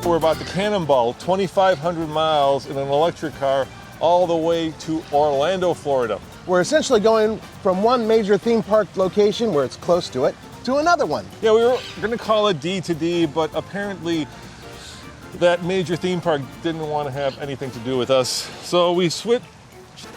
We're about to Cannonball 2,500 miles in an electric car all the way to Orlando, Florida. We're essentially going from one major theme park location where it's close to it to another one. Yeah, we were going to call it D to D, but apparently that major theme park didn't want to have anything to do with us. So we switched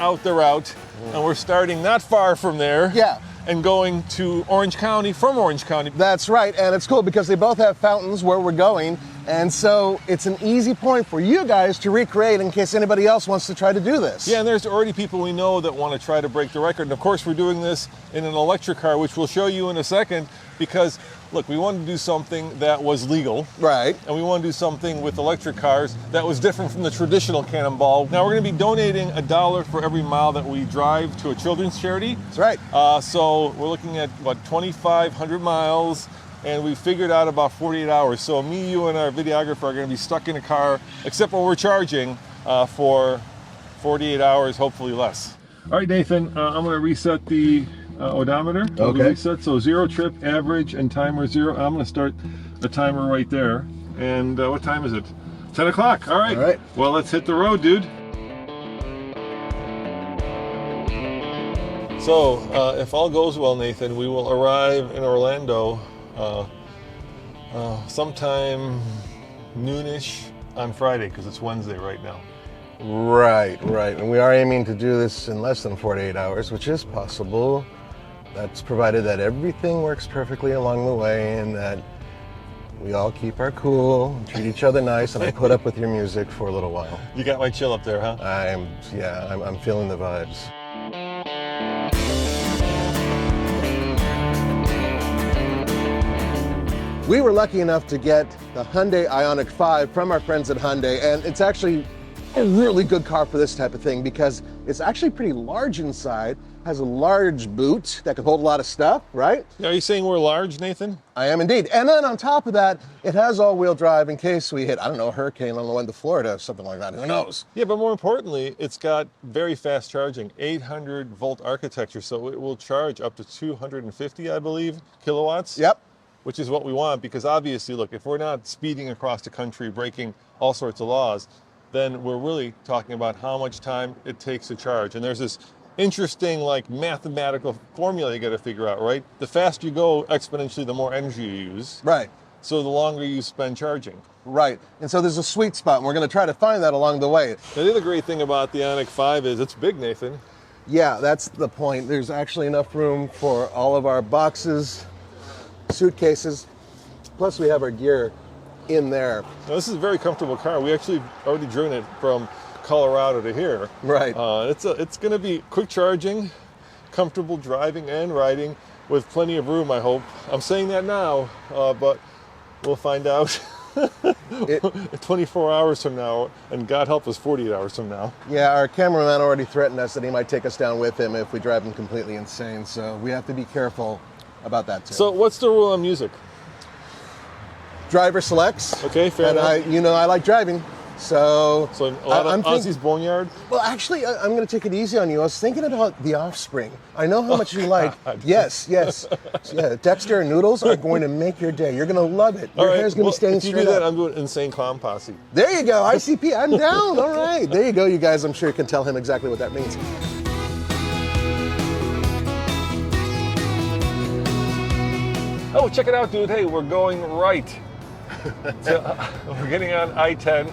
out the route and we're starting not far from there. Yeah. And going to Orange County from Orange County. That's right, and it's cool because they both have fountains where we're going, and so it's an easy point for you guys to recreate in case anybody else wants to try to do this. Yeah, and there's already people we know that want to try to break the record. And of course, we're doing this in an electric car, which we'll show you in a second, because look, we wanted to do something that was legal. Right. And we want to do something with electric cars that was different from the traditional Cannonball. Now we're going to be donating $1 for every mile that we drive to a children's charity. That's right. So we're looking at, 2,500 miles, and we figured out about 48 hours. So me, you, and our videographer are going to be stuck in a car, except when we're charging, for 48 hours, hopefully less. All right, Nathan, I'm going to reset the odometer. Okay. Reset, so 0 trip, average, and timer 0. I'm going to start the timer right there. And what time is it? 10 o'clock. All right. All right. Well, let's hit the road, dude. So, if all goes well, Nathan, we will arrive in Orlando sometime noonish on Friday, because it's Wednesday right now. Right. And we are aiming to do this in less than 48 hours, which is possible. That's provided that everything works perfectly along the way and that we all keep our cool, treat each other nice, and I put up with your music for a little while. You got my chill up there, huh? I'm feeling the vibes. We were lucky enough to get the Hyundai Ioniq 5 from our friends at Hyundai, and it's actually a really good car for this type of thing because it's actually pretty large inside, has a large boot that can hold a lot of stuff, right? Are you saying we're large, Nathan? I am indeed. And then on top of that, it has all-wheel drive in case we hit, a hurricane on the way to Florida or something like that. Who knows? Yeah, but more importantly, it's got very fast charging, 800-volt architecture, so it will charge up to 250, I believe, kilowatts. Yep. Which is what we want, because obviously, look, if we're not speeding across the country, breaking all sorts of laws, then we're really talking about how much time it takes to charge. And there's this interesting, mathematical formula you got to figure out, right? The faster you go exponentially, the more energy you use. Right. So the longer you spend charging. Right. And so there's a sweet spot, and we're going to try to find that along the way. Now, the other great thing about the Ioniq 5 is it's big, Nathan. Yeah, that's the point. There's actually enough room for all of our boxes, suitcases, plus we have our gear in there. Now, this is a very comfortable car. We actually already driven it from Colorado to here. Right. It's going to be quick charging, comfortable driving and riding with plenty of room, I hope. I'm saying that now, but we'll find out 24 hours from now, and God help us, 48 hours from now. Yeah, our cameraman already threatened us that he might take us down with him if we drive him completely insane, so we have to be careful about that too. So what's the rule on music? Driver selects. Okay, fair enough. I like driving, so a lot of Ozzy's Boneyard? Well, actually, I'm going to take it easy on you. I was thinking about The Offspring. I know how much you like. Yes. Yeah, Dexter and Noodles are going to make your day. You're going to love it. Your hair's going to be staying straight up. If you do that, I'm doing Insane Clown Posse. There you go, ICP, I'm down. All right, there you go, you guys. I'm sure you can tell him exactly what that means. Oh, check it out, dude. Hey, we're going right. We're getting on I-10,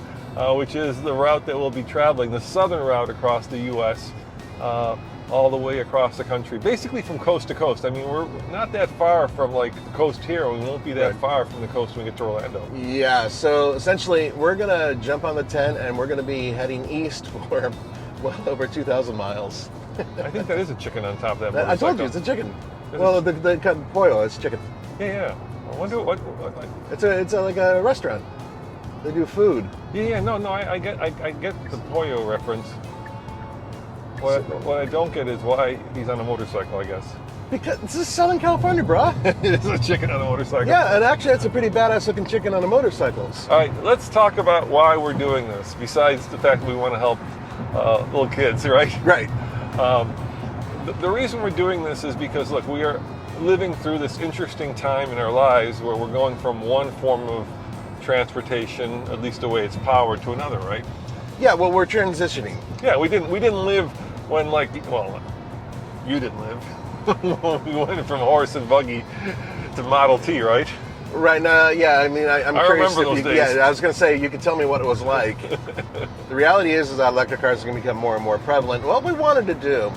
which is the route that we'll be traveling, the southern route across the U.S., all the way across the country, basically from coast to coast. I mean, we're not that far from the coast here. We won't be that far from the coast when we get to Orlando. Yeah, so essentially, we're going to jump on the 10 and we're going to be heading east for well over 2,000 miles. I think that is a chicken on top of that motorcycle. I told you, it's a chicken. Well, the pollo, it's chicken. Yeah. I wonder what it's like a restaurant. They do food. Yeah. No. I get the pollo reference. What I don't get is why he's on a motorcycle, I guess. Because this is Southern California, bro. It's a chicken on a motorcycle. Yeah, and actually, it's a pretty badass looking chicken on a motorcycle. All right, let's talk about why we're doing this. Besides the fact that we want to help little kids, right? Right. The reason we're doing this is because, look, we are living through this interesting time in our lives where we're going from one form of transportation, at least the way it's powered, to another, right? Yeah, well, we're transitioning. Yeah, we didn't live when, like, well, you didn't live. We went from horse and buggy to Model T, right? Right now, yeah, I mean, I'm curious. remember those days. Yeah, I was going to say, you could tell me what it was like. The reality is that electric cars are going to become more and more prevalent. What we wanted to do,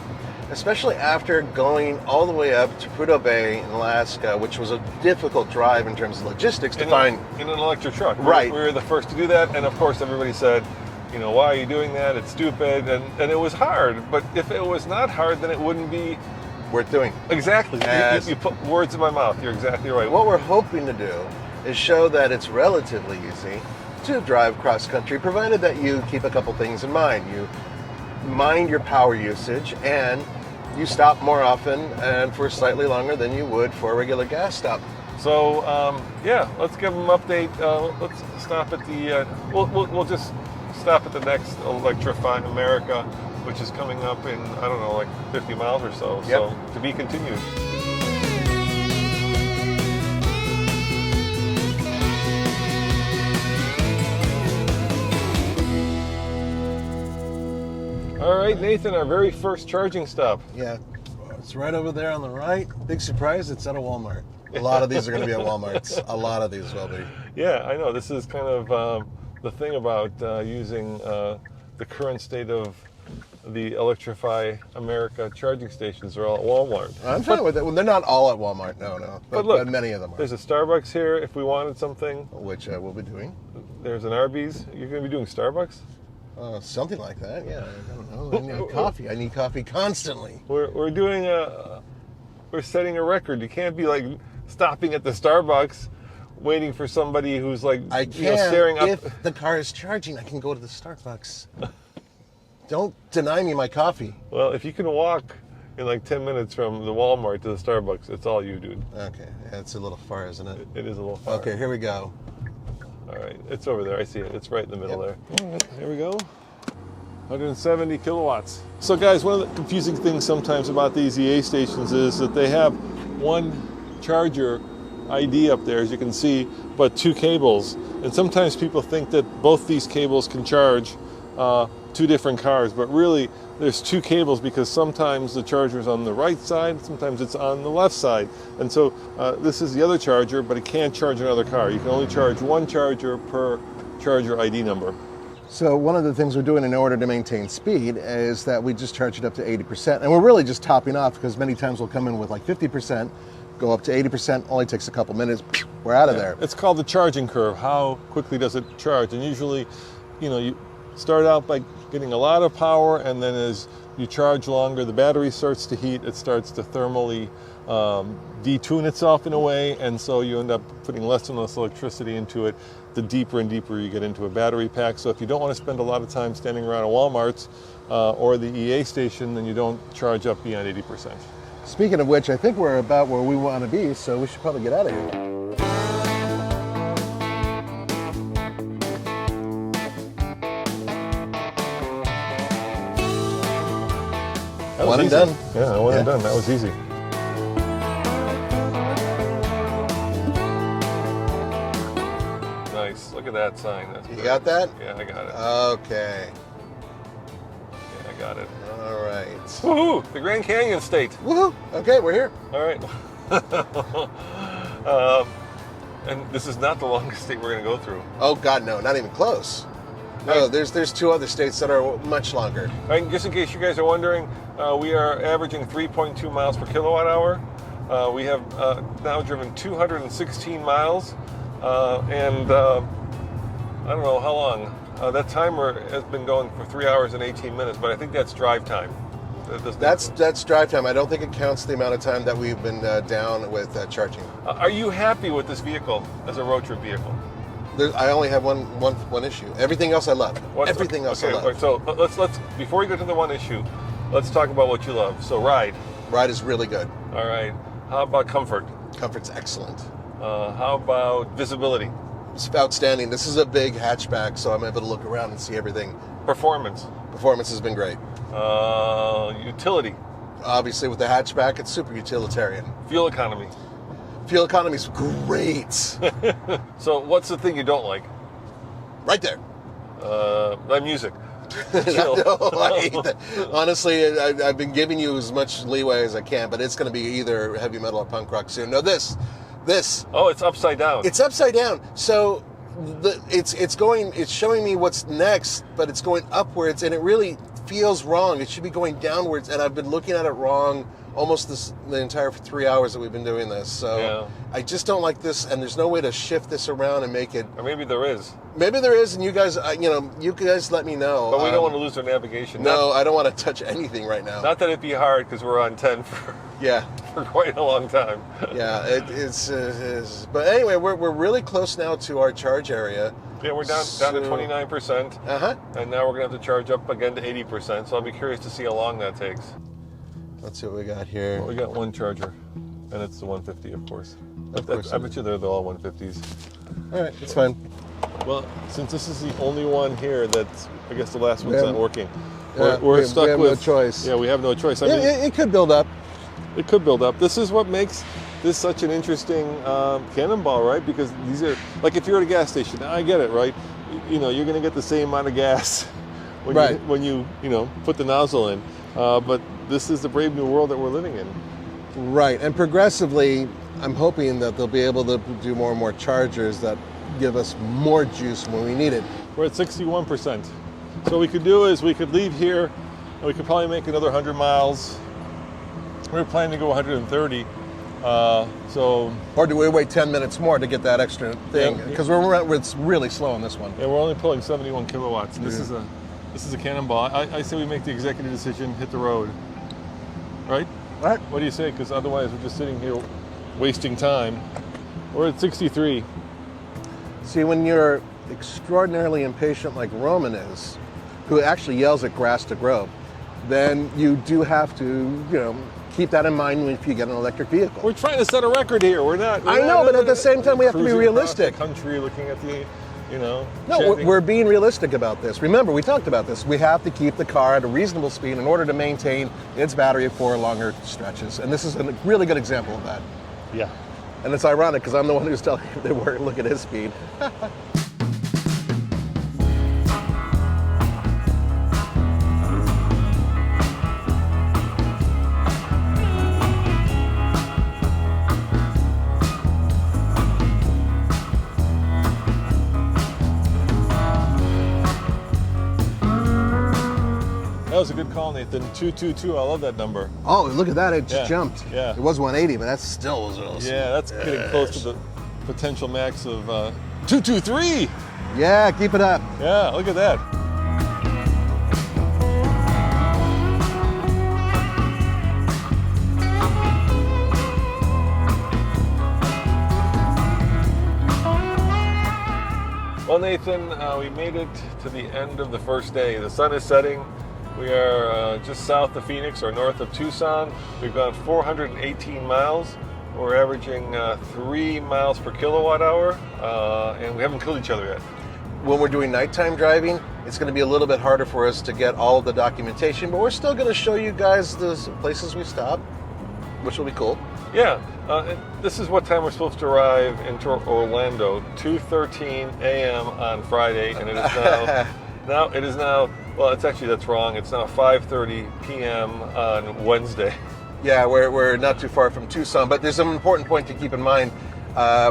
especially after going all the way up to Prudhoe Bay in Alaska, which was a difficult drive in terms of logistics to find in an electric truck. Right. We were the first to do that, and of course everybody said, you know, why are you doing that? It's stupid, and it was hard. But if it was not hard, then it wouldn't be worth doing. Exactly. You put words in my mouth. You're exactly right. What we're hoping to do is show that it's relatively easy to drive cross country, provided that you keep a couple things in mind. You mind your power usage, and you stop more often and for slightly longer than you would for a regular gas stop. So yeah, let's give them an update. Let's stop at the. We'll just stop at the next Electrify America, which is coming up in, I don't know, like 50 miles or so. Yep. So to be continued. All right, Nathan, our very first charging stop. Yeah, it's right over there on the right. Big surprise, it's at a Walmart. A lot of these are going to be at Walmarts. A lot of these will be. Yeah, I know. This is kind of the thing about using the current state of the Electrify America charging stations are all at Walmart. I'm fine with it. Well, they're not all at Walmart, no. But look, many of them are. There's a Starbucks here if we wanted something. Which we'll be doing. There's an Arby's. You're going to be doing Starbucks? Something like that, yeah. I don't know. I need coffee. I need coffee constantly. We're doing we're setting a record. You can't be like stopping at the Starbucks waiting for somebody who's like staring up. If the car is charging, I can go to the Starbucks. Don't deny me my coffee. Well, if you can walk in like 10 minutes from the Walmart to the Starbucks, it's all you, dude. Okay, it's a little far, isn't it? It is a little far. Okay, here we go. All right, it's over there. I see it. It's right in the middle Yep. there. All right, here we go. 170 kilowatts. So guys, one of the confusing things sometimes about these EA stations is that they have one charger ID up there, as you can see, but two cables. And sometimes people think that both these cables can charge two different cars, but really there's two cables because sometimes the charger is on the right side, sometimes it's on the left side. And so this is the other charger, but it can't charge another car. You can only charge one charger per charger ID number. So one of the things we're doing in order to maintain speed is that we just charge it up to 80%. And we're really just topping off because many times we'll come in with like 50%, go up to 80%, only takes a couple minutes, we're out of there. It's called the charging curve. How quickly does it charge? And usually, you start out by getting a lot of power, and then as you charge longer, the battery starts to heat, it starts to thermally detune itself in a way, and so you end up putting less and less electricity into it the deeper and deeper you get into a battery pack. So if you don't want to spend a lot of time standing around at Walmart's or the EA station, then you don't charge up beyond 80%. Speaking of which, I think we're about where we want to be, so we should probably get out of here. One and done. Yeah, one and done. That was easy. Nice. Look at that sign. That's You great. got that? Yeah, I got it. Okay. Yeah, I got it. All right. Woohoo! The Grand Canyon State. Woohoo! Okay, we're here. All right. And this is not the longest state we're going to go through. Oh God, no, not even close. No, there's two other states that are much longer. All right, just in case you guys are wondering, we are averaging 3.2 miles per kilowatt hour. We have now driven 216 miles, and I don't know how long. That timer has been going for 3 hours and 18 minutes, but I think that's drive time. That's drive time. I don't think it counts the amount of time that we've been down with charging. Are you happy with this vehicle as a road trip vehicle? I only have one issue. Everything else I love. Everything else I love. So let's before we go to the one issue, let's talk about what you love. So ride is really good. All right. How about comfort? Comfort's excellent. How about visibility? It's outstanding. This is a big hatchback, so I'm able to look around and see everything. Performance Performance has been great. Utility. Obviously, with the hatchback, it's super utilitarian. Fuel economy. Fuel economy's great. So what's the thing you don't like? Right there. My music. No, I hate that. Honestly, I've been giving you as much leeway as I can, but it's going to be either heavy metal or punk rock soon. No, this. Oh, it's upside down. It's upside down. So it's showing me what's next, but it's going upwards, and it really feels wrong. It should be going downwards, and I've been looking at it wrong almost the entire 3 hours that we've been doing this. So yeah. I just don't like this, and there's no way to shift this around and make it. Or maybe there is. Maybe there is, and you guys let me know. But we don't want to lose our navigation. No, I don't want to touch anything right now. Not that it'd be hard, because we're on 10 for quite a long time. Yeah, it's. But anyway, we're really close now to our charge area. Yeah, we're down to 29%. Uh-huh. And now we're going to have to charge up again to 80%. So I'll be curious to see how long that takes. Let's see what we got here. Well, we got one charger, and it's the 150, of course. I bet you they're all 150s. All right, it's fine. Well, since this is the only one here that's, I guess the last one's not working, we're we stuck have with... no choice. Yeah, we have no choice. I mean, it could build up. It could build up. This is what makes this such an interesting Cannonball, right? Because these are, like if you're at a gas station, I get it, right? You're going to get the same amount of gas when you put the nozzle in. But this is the brave new world that we're living in. Right, and progressively, I'm hoping that they'll be able to do more and more chargers that give us more juice when we need it. We're at 61%. So what we could do is we could leave here, and we could probably make another 100 miles. We're planning to go 130. Or do we wait 10 minutes more to get that extra thing? Because it's really slow on this one. Yeah, we're only pulling 71 kilowatts. This is a Cannonball. I say we make the executive decision, hit the road. Right? Right. What do you say? Because otherwise we're just sitting here wasting time. We're at 63. See, when you're extraordinarily impatient like Roman is, who actually yells at grass to grow, then you do have to, keep that in mind if you get an electric vehicle. We're trying to set a record here. We're not. I know, but at the same time, we have to be realistic. The country, looking at the, No, we're being realistic about this. Remember, we talked about this. We have to keep the car at a reasonable speed in order to maintain its battery for longer stretches. And this is a really good example of that. Yeah. And it's ironic because I'm the one who's telling you they weren't. Look at his speed. That was a good call, Nathan. 222. I love that number. Oh, look at that. It just jumped. Yeah. It was 180, but that still was awesome. Yeah, that's getting close to the potential max of 223. Yeah, keep it up. Yeah, look at that. Well, Nathan, we made it to the end of the first day. The sun is setting. We are just south of Phoenix or north of Tucson. We've gone 418 miles. We're averaging 3 miles per kilowatt hour, and we haven't killed each other yet. When we're doing nighttime driving, it's going to be a little bit harder for us to get all of the documentation, but we're still going to show you guys the places we stopped, which will be cool. Yeah, this is what time we're supposed to arrive into Orlando, 2:13 a.m. on Friday, and it is now, well, that's wrong. It's now 5:30 p.m. on Wednesday. Yeah, we're not too far from Tucson, but there's an important point to keep in mind.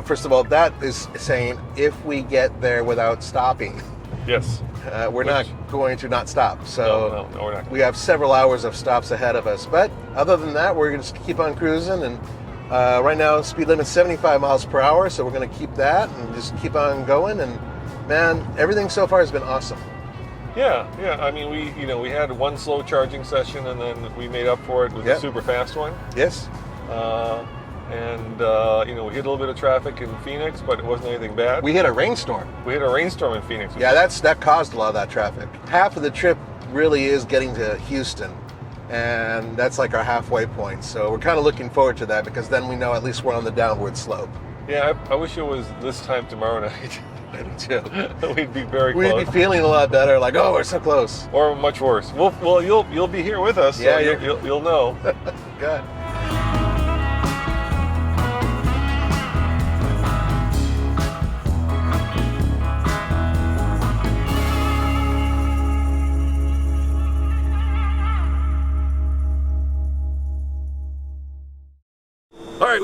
First of all, that is saying if we get there without stopping. Yes. We're not going to not stop. So no, we're not. We have several hours of stops ahead of us. But other than that, we're going to keep on cruising. And right now, speed limit 75 miles per hour. So we're going to keep that and just keep on going. And man, everything so far has been awesome. Yeah. I mean, we had one slow charging session, and then we made up for it with a super fast one. Yes. We hit a little bit of traffic in Phoenix, but it wasn't anything bad. We hit a rainstorm. We hit a rainstorm in Phoenix. Yeah, that caused a lot of that traffic. Half of the trip really is getting to Houston, and that's like our halfway point. So we're kind of looking forward to that because then we know at least we're on the downward slope. Yeah, I wish it was this time tomorrow night. I do too. We'd be very close. We'd be feeling a lot better, like, oh, we're so close. Or much worse. Well, you'll be here with us, so yeah, you'll know. Good.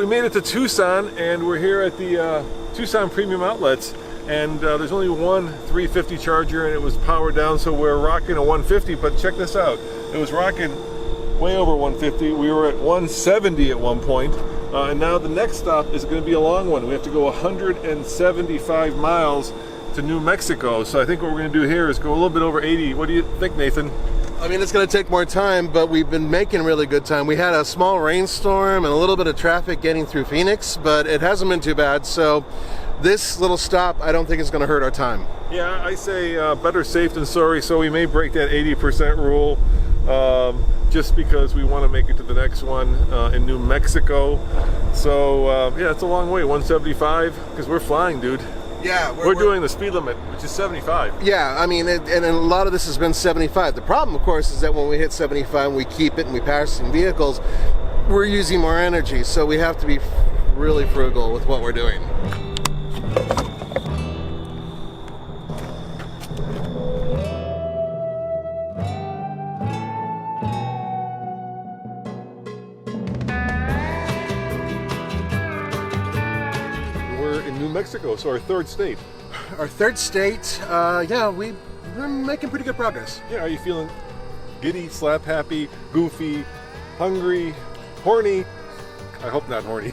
we made it to Tucson, and we're here at the Tucson Premium Outlets, and there's only one 350 charger, and it was powered down, so we're rocking a 150. But check this out, it was rocking way over 150. We were at 170 at one point, and now the next stop is going to be a long one. We have to go 175 miles to New Mexico. So I think what we're going to do here is go a little bit over 80. What do you think, Nathan? I mean, it's going to take more time, but we've been making really good time. We had a small rainstorm and a little bit of traffic getting through Phoenix, but it hasn't been too bad. So this little stop, I don't think is going to hurt our time. Yeah, I say better safe than sorry. So we may break that 80% rule just because we want to make it to the next one in New Mexico. So yeah, it's a long way, 175, because we're flying, dude. Yeah, we're doing the speed limit, which is 75. Yeah, I mean, and a lot of this has been 75. The problem, of course, is that when we hit 75, we keep it and we pass some vehicles, we're using more energy, so we have to be really frugal with what we're doing. Mexico, so our third state. Our third state, yeah, we're making pretty good progress. Yeah, are you feeling giddy, slap happy, goofy, hungry, horny? I hope not horny.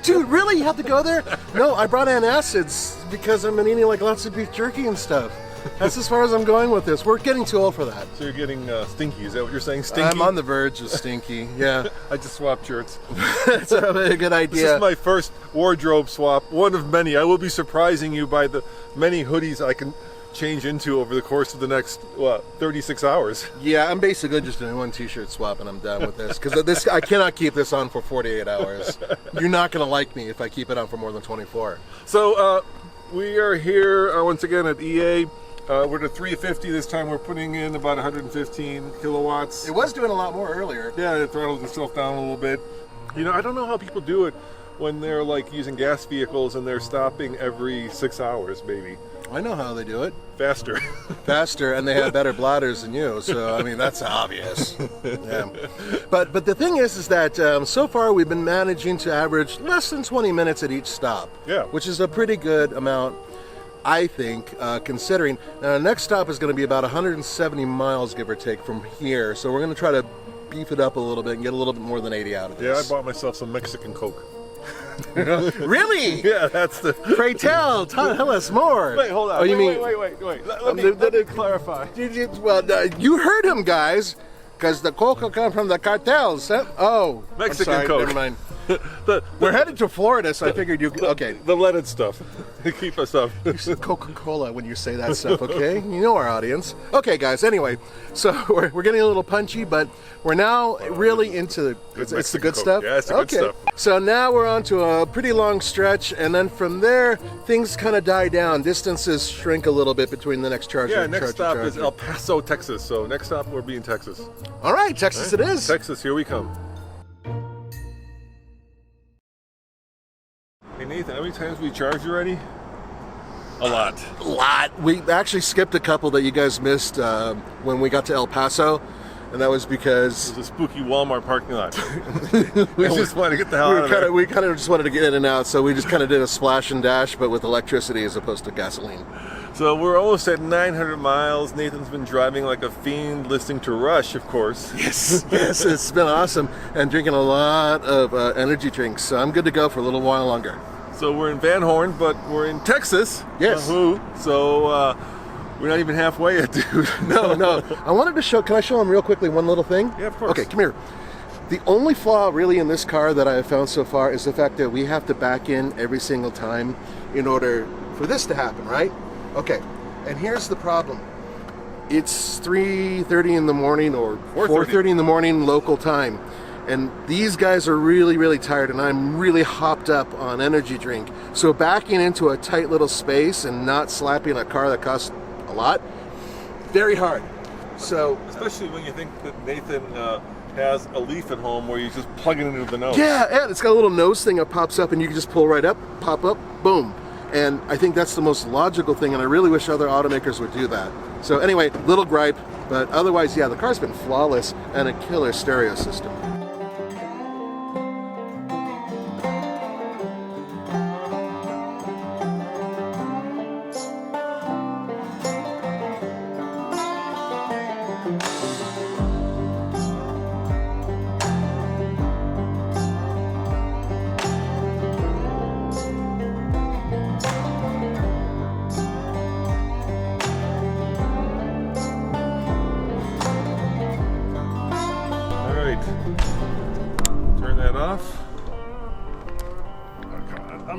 Dude, really? You have to go there? No, I brought antacids because I've been eating like lots of beef jerky and stuff. That's as far as I'm going with this. We're getting too old for that. So you're getting stinky, is that what you're saying? Stinky? I'm on the verge of stinky, yeah. I just swapped shirts. That's a good idea. This is my first wardrobe swap, one of many. I will be surprising you by the many hoodies I can change into over the course of the next, 36 hours. Yeah, I'm basically just doing one t-shirt swap and I'm done with this. Because I cannot keep this on for 48 hours. You're not going to like me if I keep it on for more than 24. So we are here once again at EA. We're at 350 this time. We're putting in about 115 kilowatts. It was doing a lot more earlier. Yeah, it throttled itself down a little bit. You know, I don't know how people do it when they're like using gas vehicles and they're stopping every 6 hours, maybe. I know how they do it. Faster. Faster, and they have better bladders than you. So I mean, that's obvious. Yeah. But the thing is that so far we've been managing to average less than 20 minutes at each stop. Yeah. Which is a pretty good amount, I think, considering. Now, the next stop is going to be about 170 miles, give or take, from here. So we're going to try to beef it up a little bit and get a little bit more than 80 out of this. Yeah, I bought myself some Mexican Coke. Really? Yeah, that's the... Pray tell us more. Wait, hold on. Oh, you mean... Wait. Let me clarify. Well, you heard him, guys, because the Coke comes from the cartels. Huh? Oh, Mexican I'm sorry, Coke. Never mind. We're headed to Florida, so I figured you... Okay. The leaded stuff. Keep us up. You said Coca-Cola when you say that stuff, okay? You know our audience. Okay, guys, anyway. So we're getting a little punchy, but we're now really into... It's the good stuff? Yeah, it's the good stuff. So now we're on to a pretty long stretch, and then from there, things kind of die down. Distances shrink a little bit between the next charger and next stop is El Paso, Texas. So next stop, we'll be in Texas. All right, Texas it is. Texas, here we come. Hey Nathan, how many times have we charged already? A lot. We actually skipped a couple that you guys missed when we got to El Paso, and that was because... It was a spooky Walmart parking lot. we just wanted to get the hell out of there. We kind of just wanted to get in and out, so we just kind of did a splash and dash, but with electricity as opposed to gasoline. So we're almost at 900 miles. Nathan's been driving like a fiend, listening to Rush, of course. Yes, it's been awesome, and drinking a lot of energy drinks, so I'm good to go for a little while longer. So we're in Van Horn, but we're in Texas. Yes. So we're not even halfway yet, dude. No. I wanted to show, can I show him real quickly one little thing? Yeah, of course. Okay, come here. The only flaw really in this car that I have found so far is the fact that we have to back in every single time in order for this to happen, right? Okay, and here's the problem. It's 3:30 in the morning or 4:30 in the morning local time. And these guys are really, really tired, and I'm really hopped up on energy drink. So backing into a tight little space and not slapping a car that costs a lot, very hard. So, especially when you think that Nathan has a leaf at home where you just plug it into the nose. Yeah, it's got a little nose thing that pops up, and you can just pull right up, pop up, boom. And I think that's the most logical thing, and I really wish other automakers would do that. So anyway, little gripe, but otherwise, yeah, the car's been flawless and a killer stereo system.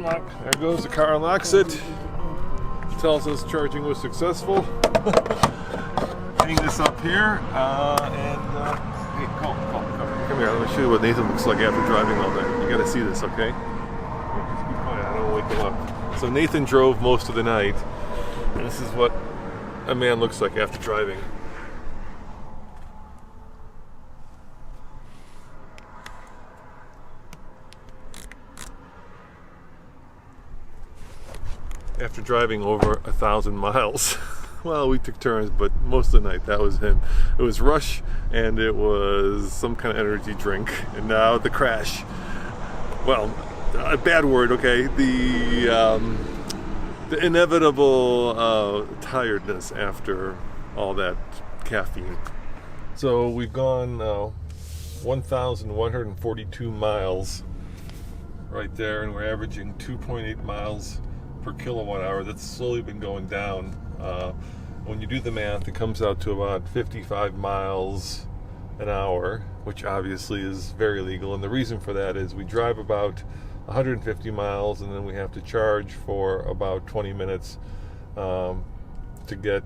unlock. There goes the car, unlocks it. Tells us charging was successful. Hang this up here, hey, come here. Let me show you what Nathan looks like after driving all day. You got to see this, okay? Just be quiet. I don't wake him up. So Nathan drove most of the night, and this is what a man looks like after driving. After driving over 1,000 miles. Well, we took turns, but most of the night that was him. It was rush, and it was some kind of energy drink, and now the crash. Well, a bad word, okay? The inevitable tiredness after all that caffeine. So we've gone 1,142 miles right there, and we're averaging 2.8 miles per kilowatt hour. That's slowly been going down. When you do the math, it comes out to about 55 miles an hour, which obviously is very legal. And the reason for that is we drive about 150 miles, and then we have to charge for about 20 minutes to get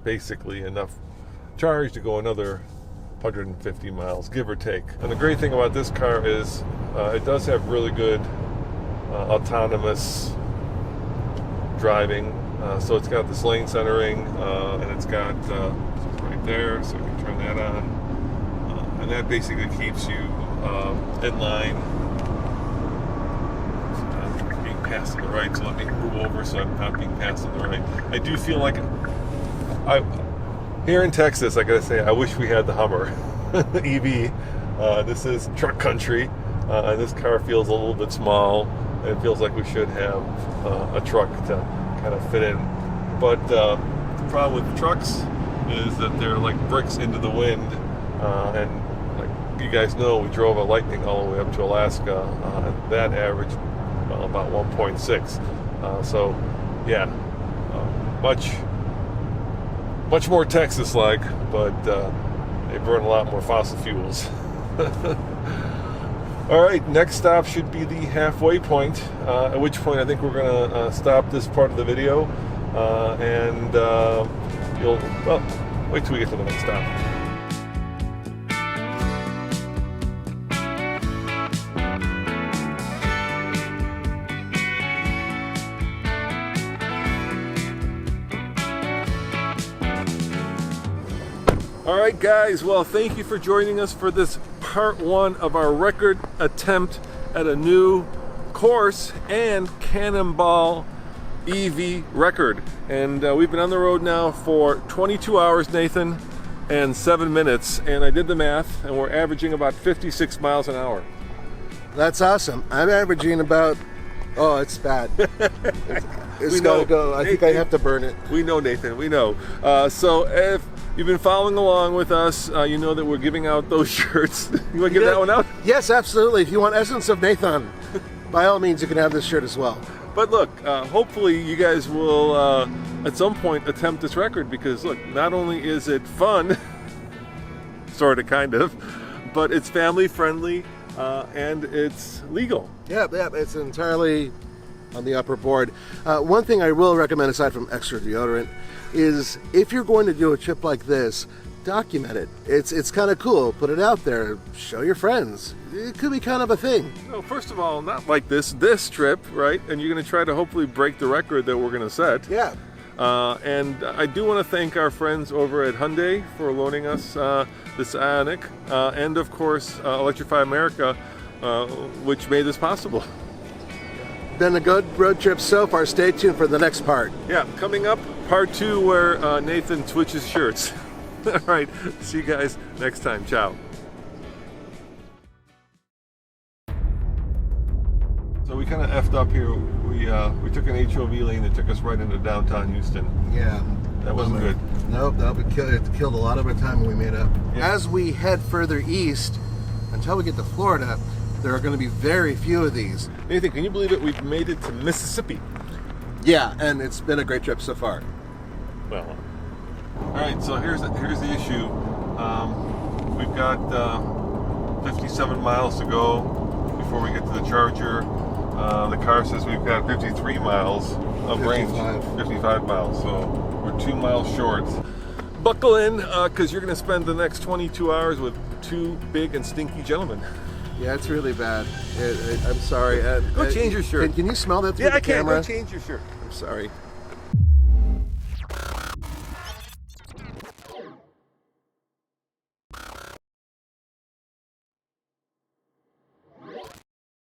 basically enough charge to go another 150 miles, give or take. And the great thing about this car is it does have really good autonomous driving. So it's got this lane centering, and it's got right there, so we can turn that on. And that basically keeps you in line. I'm being passed on the right, so let me move over so I'm not being passed on the right. I do feel like here in Texas, I gotta say, I wish we had the Hummer EV. This is truck country, and this car feels a little bit small. It feels like we should have a truck to kind of fit in. But the problem with the trucks is that they're like bricks into the wind. And like you guys know, we drove a Lightning all the way up to Alaska. And that averaged about 1.6. So yeah, much more Texas-like, but they burn a lot more fossil fuels. All right, next stop should be the halfway point, at which point I think we're going to stop this part of the video, and wait till we get to the next stop. All right, guys, well, thank you for joining us for this part one of our record attempt at a new course and Cannonball EV record. And we've been on the road now for 22 hours, Nathan, and 7 minutes. And I did the math, and we're averaging about 56 miles an hour. That's awesome. I'm averaging about, oh, it's bad. It's gotta go. I think I have to burn it. We know, Nathan, we know. So if you've been following along with us, you know that we're giving out those shirts. You want to give that one out? Yes, absolutely. If you want Essence of Nathan, by all means, you can have this shirt as well. But look, hopefully you guys will, at some point, attempt this record, because look, not only is it fun, sort of, kind of, but it's family friendly, and it's legal. Yeah, it's entirely on the upper board. One thing I will recommend, aside from extra deodorant, is if you're going to do a trip like this, document it. It's kind of cool. Put it out there. Show your friends. It could be kind of a thing. No, first of all, not like this trip, right? And you're going to try to hopefully break the record that we're going to set. Yeah. And I do want to thank our friends over at Hyundai for loaning us this Ioniq, and of course Electrify America, which made this possible. Been a good road trip so far. Stay tuned for the next part. Yeah, coming up, part 2, where Nathan switches shirts. All right, see you guys next time. Ciao. So we kind of effed up here. We took an HOV lane that took us right into downtown Houston. Yeah. That wasn't good. Nope, it killed a lot of our time when we made up. Yeah. As we head further east, until we get to Florida, there are going to be very few of these. Nathan, can you believe it? We've made it to Mississippi. Yeah, and it's been a great trip so far. Well, all right, so here's the issue. We've got 57 miles to go before we get to the charger. The car says we've got 53 miles of range. 55 miles, so we're 2 miles short. Buckle in, because you're going to spend the next 22 hours with two big and stinky gentlemen. Yeah, it's really bad. I'm sorry. Go change your shirt. Can you smell that through Yeah, the I can. camera? Go change your shirt. I'm sorry.